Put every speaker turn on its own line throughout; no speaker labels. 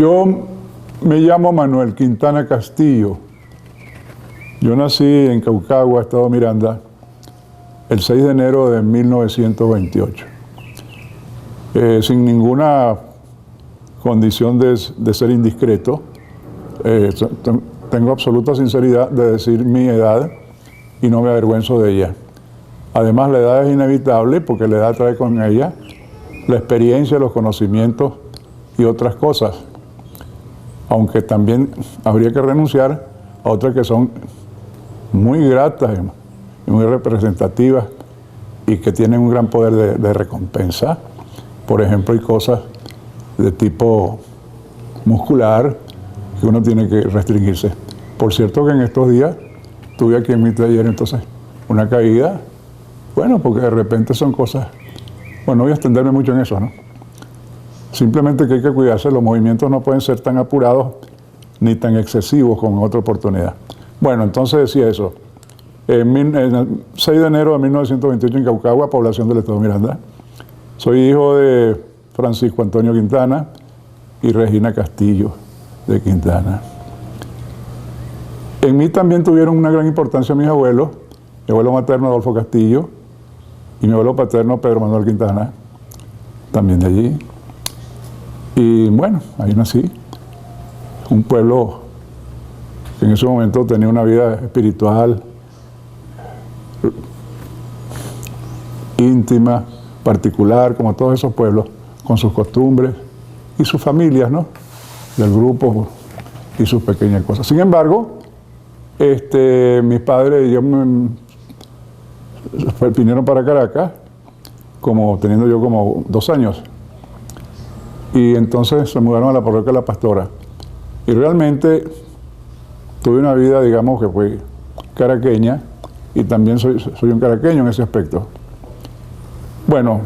Yo me llamo Manuel Quintana Castillo. Yo nací en Caucagua, Estado Miranda, el 6 de enero de 1928. Sin ninguna condición de ser indiscreto, tengo absoluta sinceridad de decir mi edad y no me avergüenzo de ella. Además, la edad es inevitable porque la edad trae con ella la experiencia, los conocimientos y otras cosas. Aunque también habría que renunciar a otras que son muy gratas y muy representativas y que tienen un gran poder de recompensa. Por ejemplo, hay cosas de tipo muscular que uno tiene que restringirse. Por cierto que en estos días tuve aquí en mi taller entonces una caída, bueno, porque de repente son cosas, bueno, no voy a extenderme mucho en eso, ¿no? Simplemente que hay que cuidarse, los movimientos no pueden ser tan apurados ni tan excesivos como en otra oportunidad. Bueno, entonces decía eso. En el 6 de enero de 1928 en Caucagua, población del Estado Miranda. Soy hijo de Francisco Antonio Quintana y Regina Castillo de Quintana. En mí también tuvieron una gran importancia mis abuelos, mi abuelo materno Adolfo Castillo y mi abuelo paterno Pedro Manuel Quintana, también de allí. Y bueno, ahí nací, un pueblo que en ese momento tenía una vida espiritual, íntima, particular, como todos esos pueblos, con sus costumbres y sus familias, ¿no? Del grupo y sus pequeñas cosas. Sin embargo, mis padres y yo vinieron para Caracas, teniendo yo como 2 años. Y entonces se mudaron a la parroquia de La Pastora. Y realmente tuve una vida, digamos, que fue caraqueña, y también soy un caraqueño en ese aspecto. Bueno,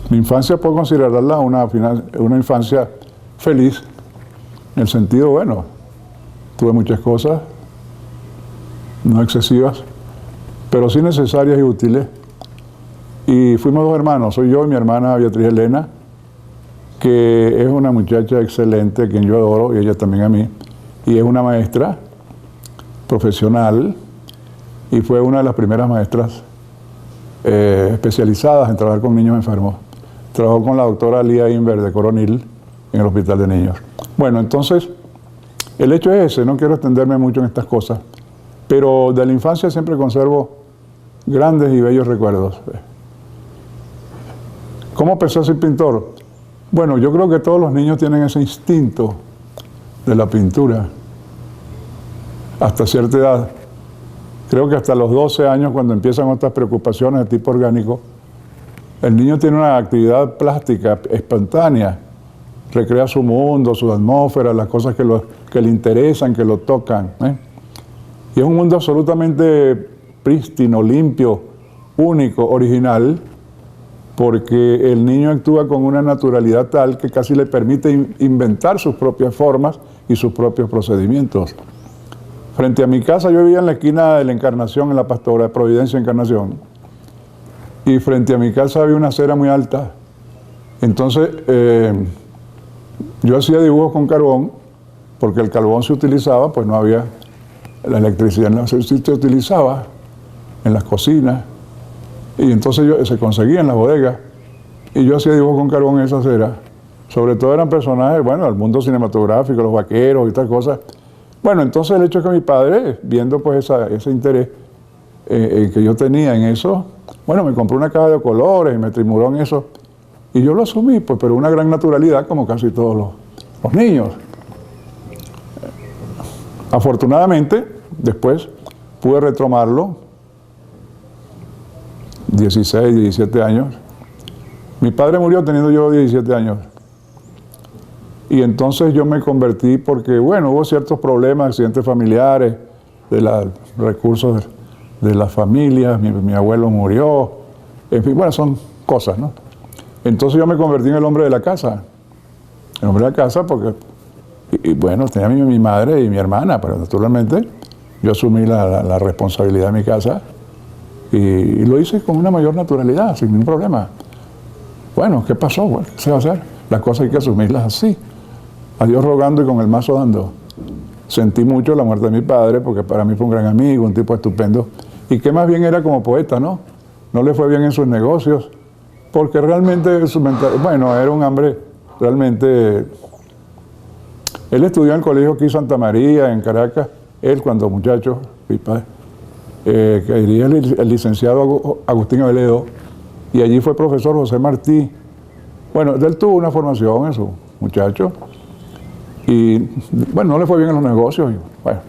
mi infancia puedo considerarla una infancia feliz, en el sentido, bueno, tuve muchas cosas, no excesivas, pero sí necesarias y útiles. Y fuimos 2 hermanos, soy yo y mi hermana Beatriz Elena, que es una muchacha excelente, a quien yo adoro, y ella también a mí, y es una maestra profesional, y fue una de las primeras maestras especializadas en trabajar con niños enfermos. Trabajó con la doctora Lía Inver de Coronil en el Hospital de Niños. Bueno, entonces, el hecho es ese, no quiero extenderme mucho en estas cosas, pero de la infancia siempre conservo grandes y bellos recuerdos. ¿Cómo empecé a ser pintor? Bueno, yo creo que todos los niños tienen ese instinto de la pintura hasta cierta edad. Creo que hasta los 12 años, cuando empiezan otras preocupaciones de tipo orgánico, el niño tiene una actividad plástica espontánea, recrea su mundo, su atmósfera, las cosas que le interesan, que lo tocan, ¿eh? Y es un mundo absolutamente prístino, limpio, único, original, porque el niño actúa con una naturalidad tal que casi le permite inventar sus propias formas y sus propios procedimientos. Frente a mi casa, yo vivía en la esquina de la Encarnación, en La Pastora, de Providencia Encarnación, y frente a mi casa había una acera muy alta. Entonces, yo hacía dibujos con carbón, porque el carbón se utilizaba, pues no había la electricidad, no se utilizaba en las cocinas, y entonces se conseguía en las bodegas, y yo hacía dibujos con carbón en esa acera. Sobre todo eran personajes, bueno, del mundo cinematográfico, los vaqueros y tal cosas. Bueno, entonces el hecho es que mi padre, viendo pues ese interés que yo tenía en eso, bueno, me compró una caja de colores y me estimuló en eso, y yo lo asumí, pues, pero una gran naturalidad, como casi todos los niños. Afortunadamente, después pude retomarlo, 16, 17 años. Mi padre murió teniendo yo 17 años. Y entonces yo me convertí porque, bueno, hubo ciertos problemas, accidentes familiares, de los recursos de las familias, mi abuelo murió, en fin, bueno, son cosas, ¿no? Entonces yo me convertí en el hombre de la casa. El hombre de la casa porque, y bueno, tenía mi madre y mi hermana, pero naturalmente yo asumí la responsabilidad de mi casa y lo hice con una mayor naturalidad, sin ningún problema. Bueno, ¿qué pasó? Bueno, ¿qué se va a hacer? Las cosas hay que asumirlas así. a Dios rogando y con el mazo dando. Sentí mucho la muerte de mi padre, porque para mí fue un gran amigo, un tipo estupendo, y que más bien era como poeta, ¿no? No le fue bien en sus negocios, porque realmente, bueno, era un hombre realmente... Él estudió en el colegio aquí Santa María, en Caracas, él cuando muchacho, mi padre, que diría el licenciado Agustín Aveledo, y allí fue profesor José Martí. Bueno, él tuvo una formación en su muchacho, y bueno, no le fue bien en los negocios, y bueno,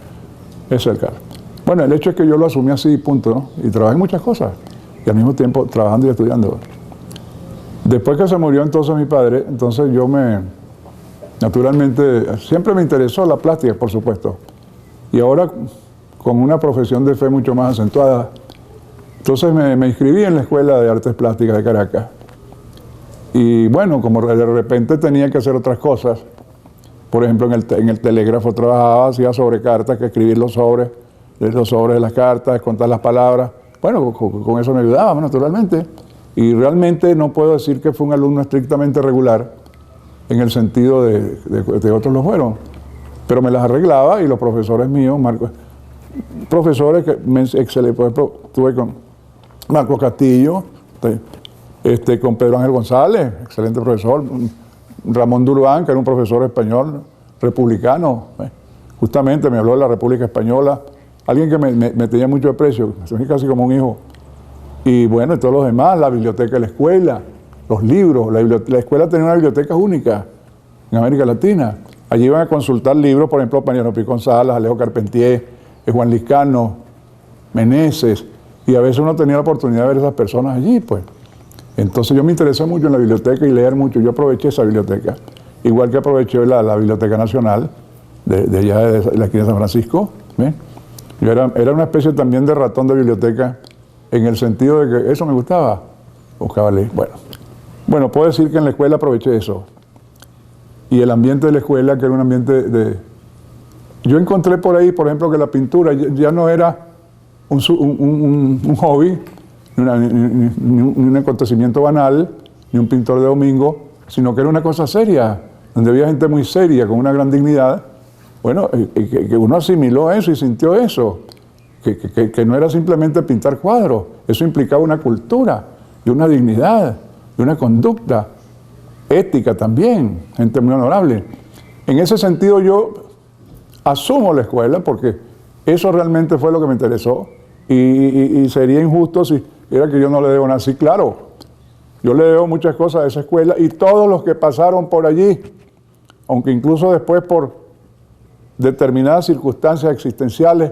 ese es el caso. Bueno, el hecho es que yo lo asumí así, punto, ¿no? Y trabajé en muchas cosas, y al mismo tiempo trabajando y estudiando. Después que se murió entonces mi padre, entonces yo naturalmente, siempre me interesó la plástica, por supuesto, y ahora con una profesión de fe mucho más acentuada. Entonces me inscribí en la Escuela de Artes Plásticas de Caracas. Y bueno, como de repente tenía que hacer otras cosas, por ejemplo, en el telégrafo trabajaba, hacía sobre cartas, que escribir los sobres de las cartas, contar las palabras. Bueno, con eso me ayudaba, naturalmente. Y realmente no puedo decir que fue un alumno estrictamente regular, en el sentido de otros lo fueron. Pero me las arreglaba y los profesores míos, profesores que excelentes, por ejemplo, estuve con Marco Castillo, con Pedro Ángel González, excelente profesor, Ramón Durán, que era un profesor español, republicano, justamente me habló de la República Española, alguien que me tenía mucho aprecio, casi como un hijo. Y bueno, y todos los demás, la biblioteca de la escuela, los libros, la escuela tenía una biblioteca única en América Latina. Allí iban a consultar libros, por ejemplo, Mariano Picón Salas, Alejo Carpentier, Juan Liscano, Meneses, y a veces uno tenía la oportunidad de ver a esas personas allí, pues. Entonces yo me interesé mucho en la biblioteca y leer mucho, yo aproveché esa biblioteca, igual que aproveché la Biblioteca Nacional de allá de la esquina de San Francisco. ¿Ven? Yo era una especie también de ratón de biblioteca, en el sentido de que eso me gustaba, buscaba leer. Bueno, puedo decir que en la escuela aproveché eso. Y el ambiente de la escuela, que era un ambiente de... Yo encontré por ahí, por ejemplo, que la pintura ya no era un hobby, ni un acontecimiento banal, ni un pintor de domingo, sino que era una cosa seria, donde había gente muy seria, con una gran dignidad. Bueno, que uno asimiló eso y sintió eso, que no era simplemente pintar cuadros, eso implicaba una cultura y una dignidad y una conducta ética también, gente muy honorable. En ese sentido yo asumo la escuela porque eso realmente fue lo que me interesó y sería injusto si era que yo no le debo nada. Sí, claro, yo le debo muchas cosas a esa escuela y todos los que pasaron por allí, aunque incluso después por determinadas circunstancias existenciales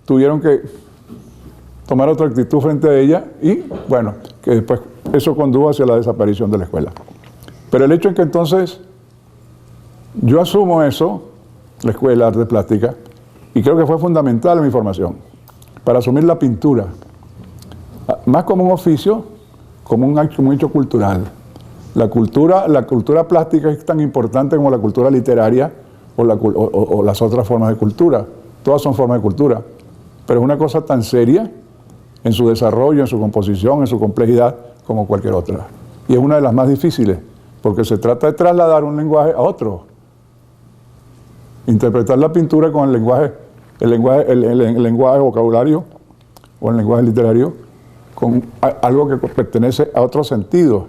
tuvieron que tomar otra actitud frente a ella y bueno, que después eso condujo hacia la desaparición de la escuela. Pero el hecho es que entonces yo asumo eso, la Escuela de Artes Plásticas, y creo que fue fundamental en mi formación, para asumir la pintura, más como un oficio, como un hecho cultural. La cultura plástica es tan importante como la cultura literaria o las otras formas de cultura. Todas son formas de cultura, pero es una cosa tan seria en su desarrollo, en su composición, en su complejidad, como cualquier otra. Y es una de las más difíciles, porque se trata de trasladar un lenguaje a otro. Interpretar la pintura con el lenguaje vocabulario o el lenguaje literario, con algo que pertenece a otro sentido,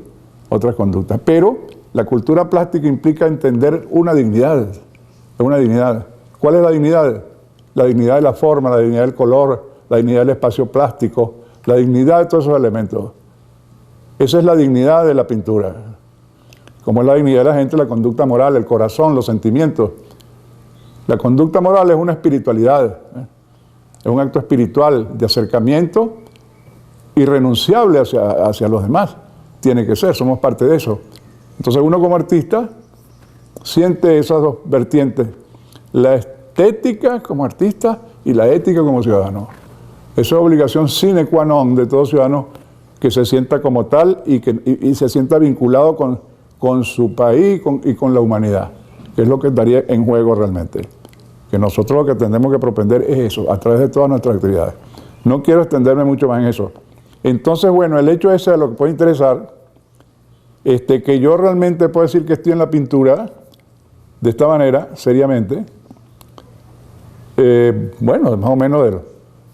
otras conductas. Pero la cultura plástica implica entender una dignidad. ¿Cuál es la dignidad? La dignidad de la forma, la dignidad del color, la dignidad del espacio plástico, la dignidad de todos esos elementos. Esa es la dignidad de la pintura. Como es la dignidad de la gente, la conducta moral, el corazón, los sentimientos. La conducta moral es una espiritualidad, es un acto espiritual de acercamiento irrenunciable hacia los demás. Tiene que ser, somos parte de eso. Entonces uno como artista siente esas dos vertientes, la estética como artista y la ética como ciudadano. Eso es obligación sine qua non de todo ciudadano que se sienta como tal y se sienta vinculado con su país y con la humanidad, que es lo que estaría en juego realmente. Que nosotros lo que tenemos que propender es eso, a través de todas nuestras actividades. No quiero extenderme mucho más en eso. Entonces, bueno, el hecho ese de lo que puede interesar, que yo realmente puedo decir que estoy en la pintura, de esta manera, seriamente, bueno, más o menos de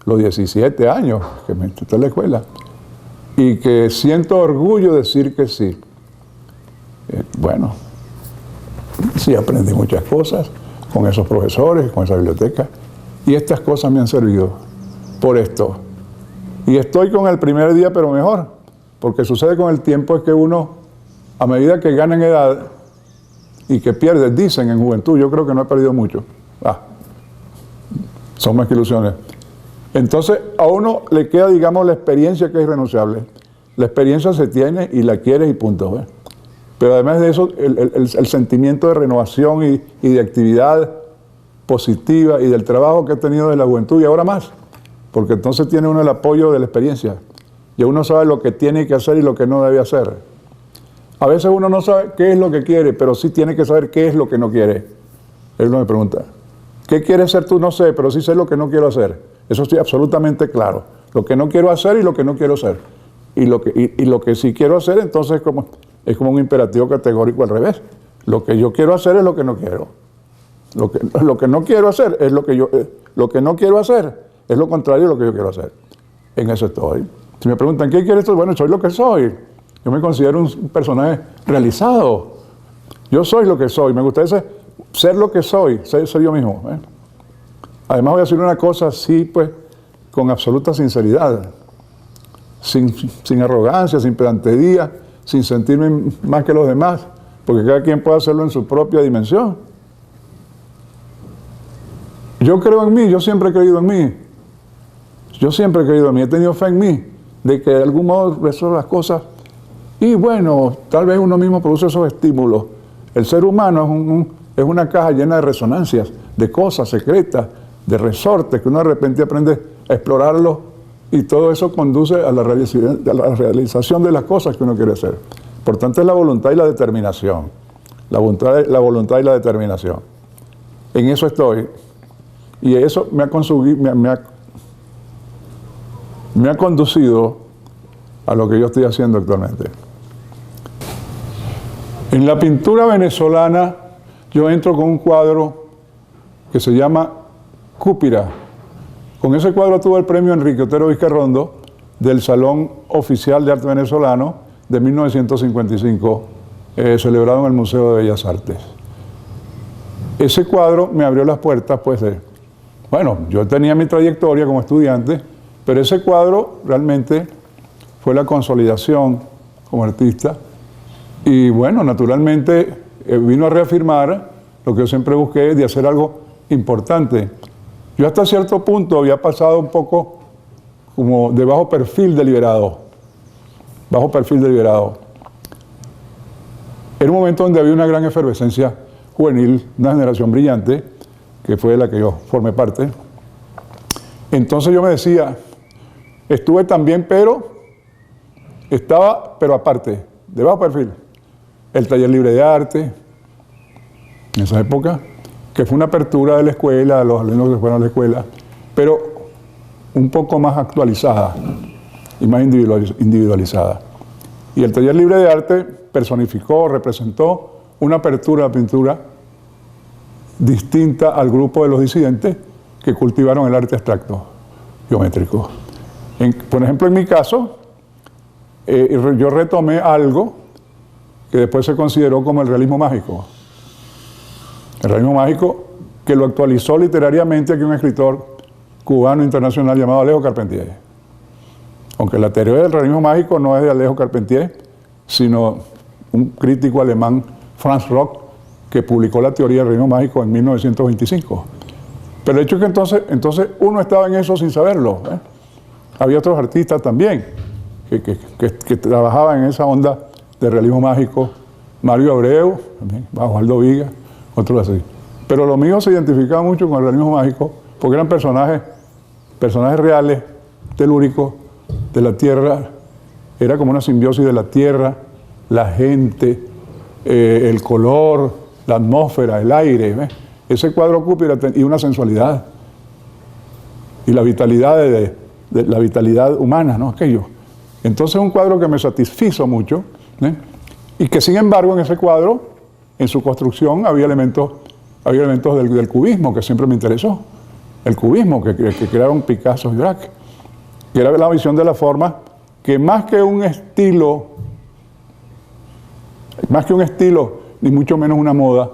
los 17 años que me entré a la escuela, y que siento orgullo de decir que sí. Bueno, sí aprendí muchas cosas con esos profesores, con esa biblioteca, y estas cosas me han servido por esto. Y estoy con el primer día, pero mejor, porque sucede con el tiempo es que uno, a medida que gana en edad y que pierde, dicen en juventud, yo creo que no he perdido mucho. Son más que ilusiones. Entonces, a uno le queda, digamos, la experiencia que es irrenunciable. La experiencia se tiene y la quieres y punto. Pero además de eso, el sentimiento de renovación y de actividad positiva y del trabajo que he tenido de la juventud y ahora más. Porque entonces tiene uno el apoyo de la experiencia. Y uno sabe lo que tiene que hacer y lo que no debe hacer. A veces uno no sabe qué es lo que quiere, pero sí tiene que saber qué es lo que no quiere. Él no me pregunta, ¿qué quieres ser tú? No sé, pero sí sé lo que no quiero hacer. Eso estoy absolutamente claro. Lo que no quiero hacer y lo que no quiero hacer. Y lo que sí quiero hacer, entonces es como un imperativo categórico al revés. Lo que yo quiero hacer es lo que no quiero. Lo que no quiero hacer es lo que no quiero hacer es lo contrario de lo que yo quiero hacer. En eso estoy. Si me preguntan, ¿qué quieres tú? Bueno, soy lo que soy. Yo me considero un personaje realizado. Yo soy lo que soy. Me gustaría ser lo que soy, ser yo mismo. Además voy a decir una cosa así, pues, con absoluta sinceridad. Sin arrogancia, sin pedantería, sin sentirme más que los demás, porque cada quien puede hacerlo en su propia dimensión. Yo creo en mí, yo siempre he creído en mí. Yo siempre he creído en mí, he tenido fe en mí, de que de algún modo resuelvo las cosas. Y bueno, tal vez uno mismo produce esos estímulos. El ser humano es una caja llena de resonancias, de cosas secretas, de resortes, que uno de repente aprende a explorarlos y todo eso conduce a la realización de las cosas que uno quiere hacer. Por tanto, es la voluntad y la determinación. La voluntad y la determinación. En eso estoy. Y eso me ha conducido a lo que yo estoy haciendo actualmente. En la pintura venezolana yo entro con un cuadro que se llama Cúpira. Con ese cuadro tuve el premio Enrique Otero Vizcarrondo del Salón Oficial de Arte Venezolano de 1955, celebrado en el Museo de Bellas Artes. Ese cuadro me abrió las puertas, pues, bueno, yo tenía mi trayectoria como estudiante, pero ese cuadro realmente fue la consolidación como artista y bueno, naturalmente vino a reafirmar lo que yo siempre busqué de hacer algo importante. Yo hasta cierto punto había pasado un poco como de bajo perfil deliberado. Bajo perfil deliberado. Era un momento donde había una gran efervescencia juvenil, una generación brillante, que fue de la que yo formé parte. Entonces yo me decía, estuve también, pero aparte, de bajo perfil. El taller libre de arte, en esa época, que fue una apertura de la escuela, de los alumnos que fueron a la escuela, pero un poco más actualizada y más individualizada. Y el taller libre de arte personificó, representó una apertura de la pintura distinta al grupo de los disidentes que cultivaron el arte abstracto geométrico. Por ejemplo, en mi caso, yo retomé algo que después se consideró como el realismo mágico. El realismo mágico que lo actualizó literariamente aquí un escritor cubano internacional llamado Alejo Carpentier. Aunque la teoría del realismo mágico no es de Alejo Carpentier, sino un crítico alemán, Franz Rock, que publicó la teoría del realismo mágico en 1925. Pero el hecho es que entonces uno estaba en eso sin saberlo. Había otros artistas también que trabajaban en esa onda de realismo mágico. Mario Abreu, también, Osvaldo Viga, otros así. Pero lo mío se identificaba mucho con el realismo mágico porque eran personajes reales, telúricos, de la tierra. Era como una simbiosis de la tierra, la gente, el color, la atmósfera, el aire. Ese cuadro Cúpira y una sensualidad. Y la vitalidad la vitalidad humana, ¿no? Aquello. Entonces un cuadro que me satisfizo mucho, y que sin embargo en ese cuadro en su construcción había elementos del cubismo, que siempre me interesó. El cubismo que crearon Picasso y Braque, que era la visión de la forma que más que un estilo, ni mucho menos una moda,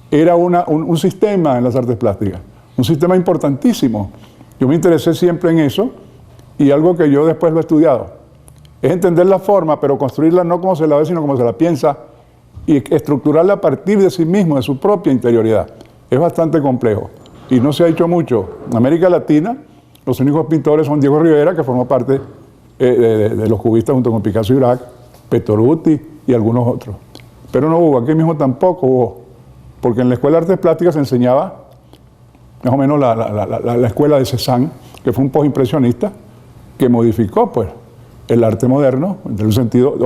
era un sistema en las artes plásticas, un sistema importantísimo. Yo me interesé siempre en eso, y algo que yo después lo he estudiado es entender la forma, pero construirla no como se la ve, sino como se la piensa, y estructurarla a partir de sí mismo, de su propia interioridad. Es bastante complejo y no se ha hecho mucho. En América Latina, los únicos pintores son Diego Rivera, que formó parte de los cubistas junto con Picasso y Braque, Pettoruti y algunos otros. Pero no hubo, aquí mismo tampoco hubo, porque en la Escuela de Artes Plásticas se enseñaba más o menos la escuela de Cézanne, que fue un postimpresionista que modificó pues el arte moderno en un sentido de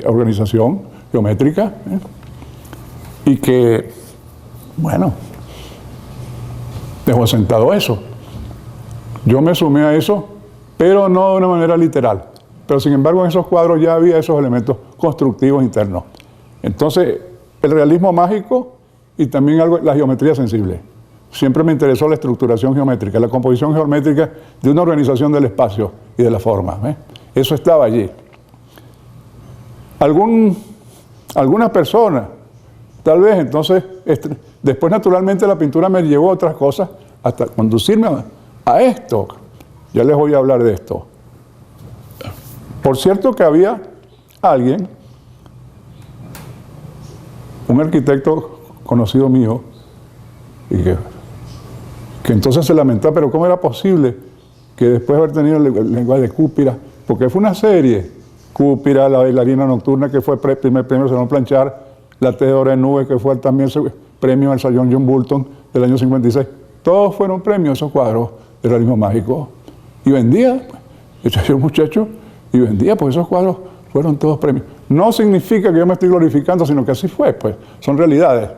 organización geométrica, y que, bueno, dejó asentado eso. Yo me sumé a eso, pero no de una manera literal. Pero sin embargo en esos cuadros ya había esos elementos constructivos internos. Entonces, el realismo mágico y también la geometría sensible. Siempre me interesó la estructuración geométrica, la composición geométrica de una organización del espacio y de la forma. Eso estaba allí. Algunas personas, tal vez, entonces, después naturalmente la pintura me llevó a otras cosas, hasta conducirme a esto. Ya les voy a hablar de esto. Por cierto que había alguien, un arquitecto conocido mío, y que entonces se lamentaba, pero ¿cómo era posible que después de haber tenido el lenguaje de Cúpira, porque fue una serie, Cúpira, la bailarina nocturna, que fue primer premio al Salón Planchard, la Tejedora de Nubes, que fue también premio al Salón John Bolton del año 56, todos fueron premios esos cuadros de realismo mágico. Y vendía, yo un muchacho, y vendía, pues esos cuadros fueron todos premios. No significa que yo me estoy glorificando, sino que así fue, pues, son realidades.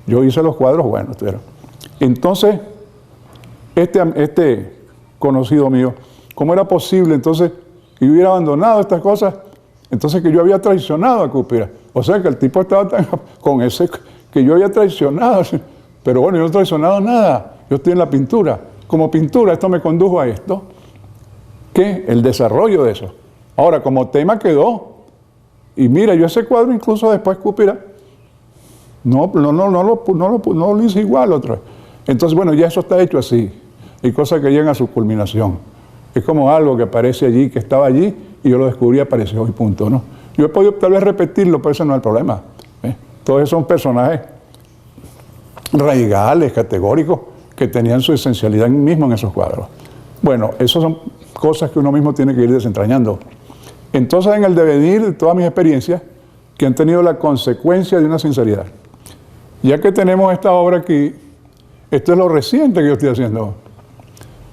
Yo hice los cuadros, bueno, entonces, este conocido mío, ¿cómo era posible entonces que yo hubiera abandonado estas cosas? Entonces que yo había traicionado a Cúpira. O sea que el tipo estaba tan con ese, que yo había traicionado. Pero bueno, yo no he traicionado nada, yo estoy en la pintura. Como pintura, esto me condujo a esto, que el desarrollo de eso. Ahora, como tema quedó, y mira, yo ese cuadro incluso después Cúpira, no lo hice igual otra vez. Entonces, bueno, ya eso está hecho así. Hay cosas que llegan a su culminación. Es como algo que aparece allí, que estaba allí, y yo lo descubrí, apareció y punto, ¿no? Yo he podido tal vez repetirlo, pero ese no es el problema. Todos esos son personajes radicales, categóricos, que tenían su esencialidad mismo en esos cuadros. Bueno, esas son cosas que uno mismo tiene que ir desentrañando. Entonces, en el devenir de todas mis experiencias, que han tenido la consecuencia de una sinceridad. Ya que tenemos esta obra aquí, esto es lo reciente que yo estoy haciendo.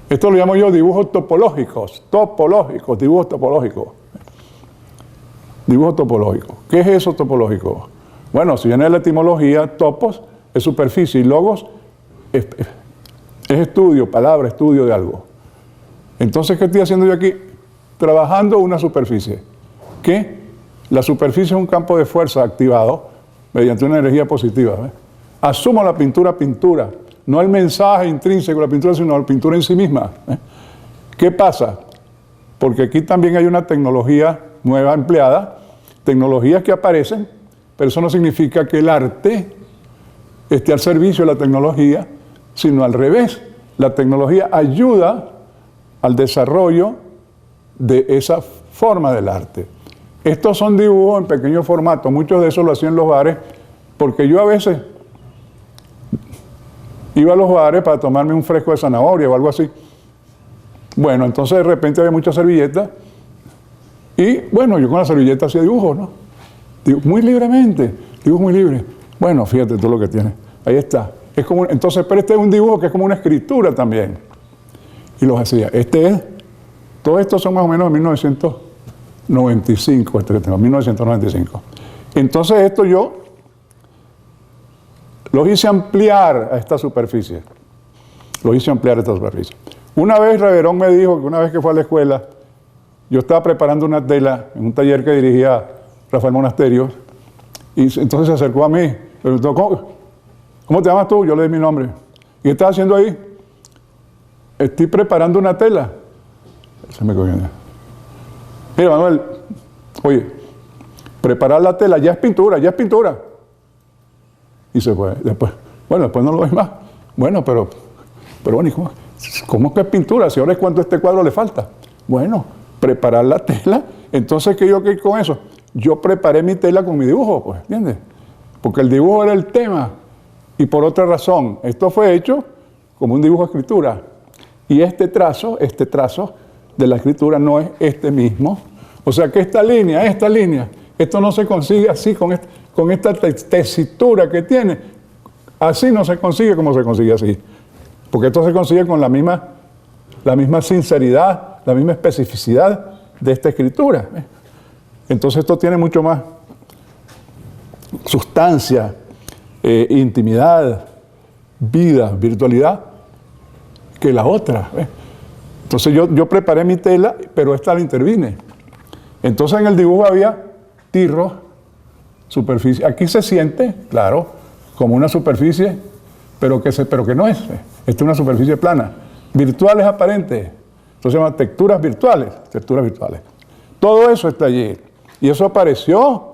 Esto lo llamo yo dibujos topológicos, dibujos topológicos. Dibujo topológico. ¿Qué es eso topológico? Bueno, si viene de la etimología, topos es superficie y logos es estudio, palabra, estudio de algo. Entonces, ¿qué estoy haciendo yo aquí? Trabajando una superficie. ¿Qué? La superficie es un campo de fuerza activado mediante una energía positiva. Asumo la pintura, no el mensaje intrínseco de la pintura, sino la pintura en sí misma. ¿Qué pasa? Porque aquí también hay una tecnología nueva empleada, tecnologías que aparecen, pero eso no significa que el arte esté al servicio de la tecnología, sino al revés. La tecnología ayuda al desarrollo de esa forma del arte. Estos son dibujos en pequeño formato, muchos de esos lo hacían en los bares, porque yo a veces iba a los bares para tomarme un fresco de zanahoria o algo así. Bueno, entonces de repente había muchas servilletas y bueno, yo con la servilleta hacía dibujos, ¿no? Muy libremente, dibujo muy libre. Bueno, fíjate tú lo que tiene. Ahí está. Es como, entonces, pero este es un dibujo que es como una escritura también. Y los hacía. Todos estos son más o menos de 1995, este que tengo, 1995. Entonces esto yo los hice ampliar a esta superficie. Una vez Reverón me dijo que una vez que fue a la escuela, yo estaba preparando una tela en un taller que dirigía Rafael Monasterio, y entonces se acercó a mí preguntó, ¿cómo te llamas tú? Yo le di mi nombre. ¿Y qué estás haciendo ahí? Estoy preparando una tela. Se me cogió. Mira, Manuel, oye, preparar la tela ya es pintura, ya es pintura. Y se fue. Después no lo ves más. Bueno, pero bueno, ¿cómo que es pintura? Si ahora es cuánto este cuadro le falta. Bueno, preparar la tela. Entonces, ¿qué yo qué con eso? Yo preparé mi tela con mi dibujo, pues, ¿entiendes? Porque el dibujo era el tema. Y por otra razón, esto fue hecho como un dibujo de escritura. Y este trazo de la escritura no es este mismo. O sea que esta línea, esto no se consigue así, con esta tesitura que tiene. Así no se consigue como se consigue así. Porque esto se consigue con la misma sinceridad, la misma especificidad de esta escritura. Entonces esto tiene mucho más sustancia, intimidad, vida, virtualidad, que la otra. Entonces yo preparé mi tela, pero esta la intervine. Entonces en el dibujo había tirros, superficie. Aquí se siente, claro, como una superficie, pero que no es. Esta es una superficie plana. Virtuales aparentes. Esto se llama texturas virtuales. Todo eso está allí. Y eso apareció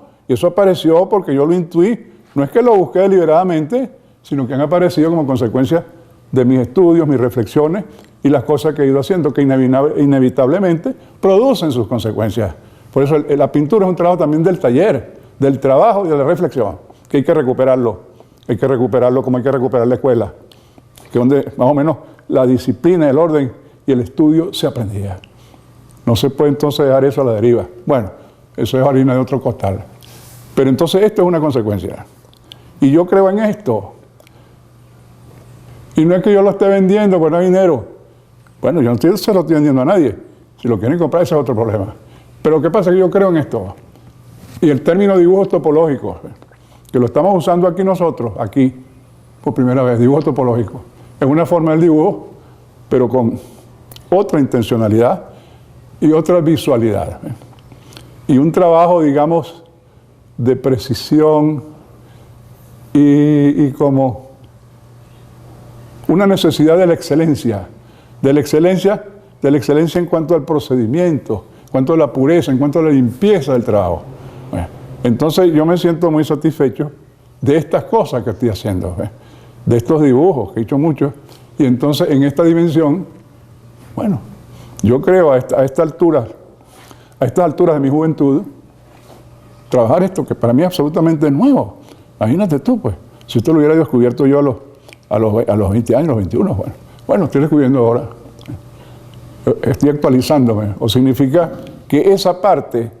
porque yo lo intuí. No es que lo busqué deliberadamente, sino que han aparecido como consecuencia de mis estudios, mis reflexiones y las cosas que he ido haciendo, que inevitablemente producen sus consecuencias. Por eso la pintura es un trabajo también del taller, del trabajo y de la reflexión, que hay que recuperarlo. Hay que recuperarlo como hay que recuperar la escuela, que es donde más o menos la disciplina, el orden y el estudio se aprendía. No se puede entonces dejar eso a la deriva. Bueno, eso es harina de otro costal. Pero entonces esto es una consecuencia. Y yo creo en esto. Y no es que yo lo esté vendiendo, pues no hay dinero. Bueno, yo no se lo estoy vendiendo a nadie. Si lo quieren comprar, ese es otro problema. Pero ¿qué pasa? Que yo creo en esto. Y el término dibujos topológicos, que lo estamos usando aquí nosotros, aquí, por primera vez, dibujo topológico. Es una forma del dibujo, pero con otra intencionalidad y otra visualidad. Y un trabajo, digamos, de precisión y como una necesidad de la excelencia en cuanto al procedimiento, en cuanto a la pureza, en cuanto a la limpieza del trabajo. Bueno, entonces yo me siento muy satisfecho de estas cosas que estoy haciendo, de estos dibujos, que he hecho muchos, y entonces en esta dimensión, bueno, yo creo a estas alturas de mi juventud, trabajar esto que para mí es absolutamente nuevo. Imagínate tú, pues, si esto lo hubiera descubierto yo a los 20 años, los 21, bueno, estoy descubriendo ahora. Estoy actualizándome. O significa que esa parte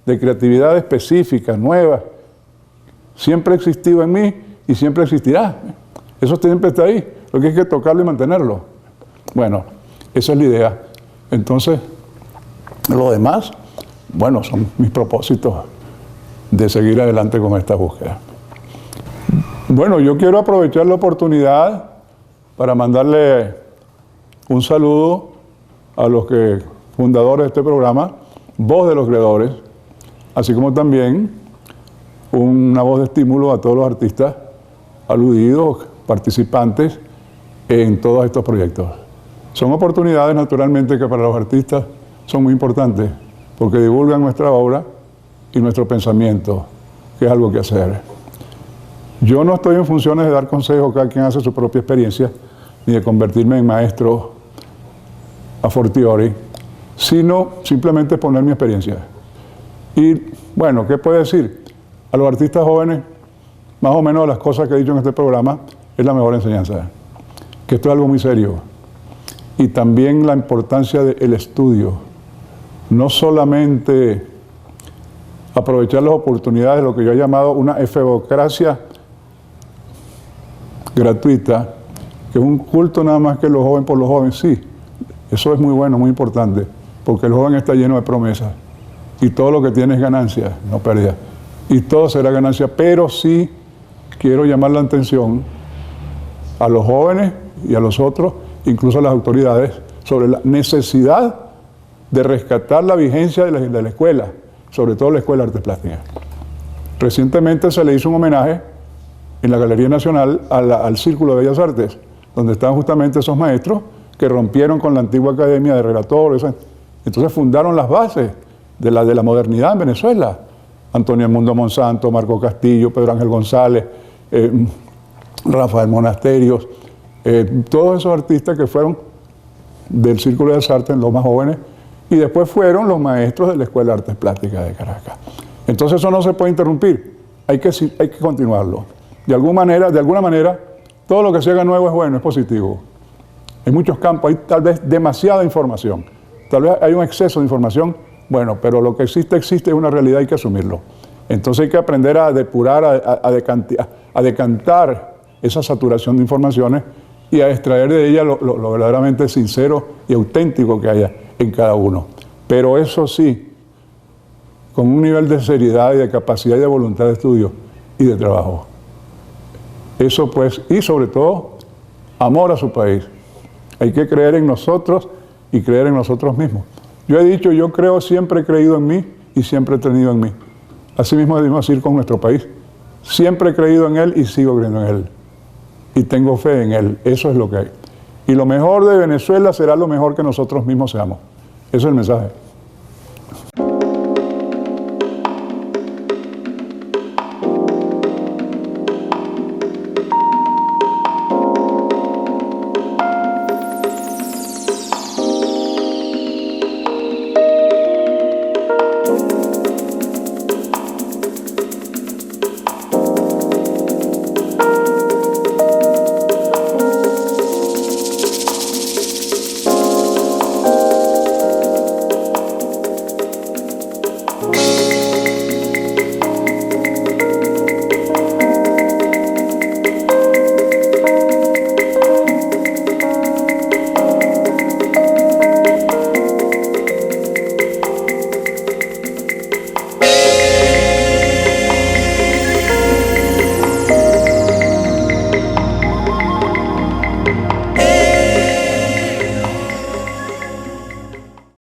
de creatividad específica, nueva, siempre ha existido en mí y siempre existirá. Eso siempre está ahí. Lo que hay que tocarlo y mantenerlo. Bueno, esa es la idea. Entonces, lo demás, bueno, son mis propósitos de seguir adelante con esta búsqueda. Bueno, yo quiero aprovechar la oportunidad para mandarle un saludo a los fundadores de este programa, voz de los creadores, así como también una voz de estímulo a todos los artistas aludidos, participantes en todos estos proyectos. Son oportunidades, naturalmente, que para los artistas son muy importantes, porque divulgan nuestra obra y nuestro pensamiento, que es algo que hacer. Yo no estoy en funciones de dar consejos, cada quien hace su propia experiencia, ni de convertirme en maestro a fortiori, sino simplemente exponer mi experiencia. Y bueno, ¿qué puedo decir? A los artistas jóvenes, más o menos las cosas que he dicho en este programa, es la mejor enseñanza, que esto es algo muy serio. Y también la importancia del estudio, no solamente aprovechar las oportunidades, lo que yo he llamado una efebocracia gratuita, que es un culto nada más que los jóvenes por los jóvenes. Sí, eso es muy bueno, muy importante, porque el joven está lleno de promesas y todo lo que tiene es ganancia, no pérdida. Y todo será ganancia, pero sí quiero llamar la atención a los jóvenes y a los otros, incluso a las autoridades, sobre la necesidad de rescatar la vigencia de la escuela, sobre todo la Escuela de Artes Plásticas. Recientemente se le hizo un homenaje en la Galería Nacional al Círculo de Bellas Artes, donde estaban justamente esos maestros que rompieron con la antigua Academia de Relatores. Entonces fundaron las bases de la modernidad en Venezuela. Antonio Mundo Monsanto, Marco Castillo, Pedro Ángel González, Rafael Monasterios, todos esos artistas que fueron del Círculo de las Artes, los más jóvenes, y después fueron los maestros de la Escuela de Artes Plásticas de Caracas. Entonces eso no se puede interrumpir, hay que continuarlo. De alguna manera, todo lo que se haga nuevo es bueno, es positivo. En muchos campos hay tal vez demasiada información, tal vez hay un exceso de información, bueno, pero lo que existe, es una realidad, hay que asumirlo. Entonces hay que aprender a depurar, a decantar esa saturación de informaciones y a extraer de ella lo verdaderamente sincero y auténtico que haya en cada uno. Pero eso sí, con un nivel de seriedad y de capacidad y de voluntad de estudio y de trabajo. Eso pues, y sobre todo, amor a su país. Hay que creer en nosotros y creer en nosotros mismos. Yo he dicho, yo creo, siempre he creído en mí y siempre he tenido en mí. Así mismo debemos decir con nuestro país. Siempre he creído en él y sigo creyendo en él. Y tengo fe en él. Eso es lo que hay. Y lo mejor de Venezuela será lo mejor que nosotros mismos seamos. Ese es el mensaje.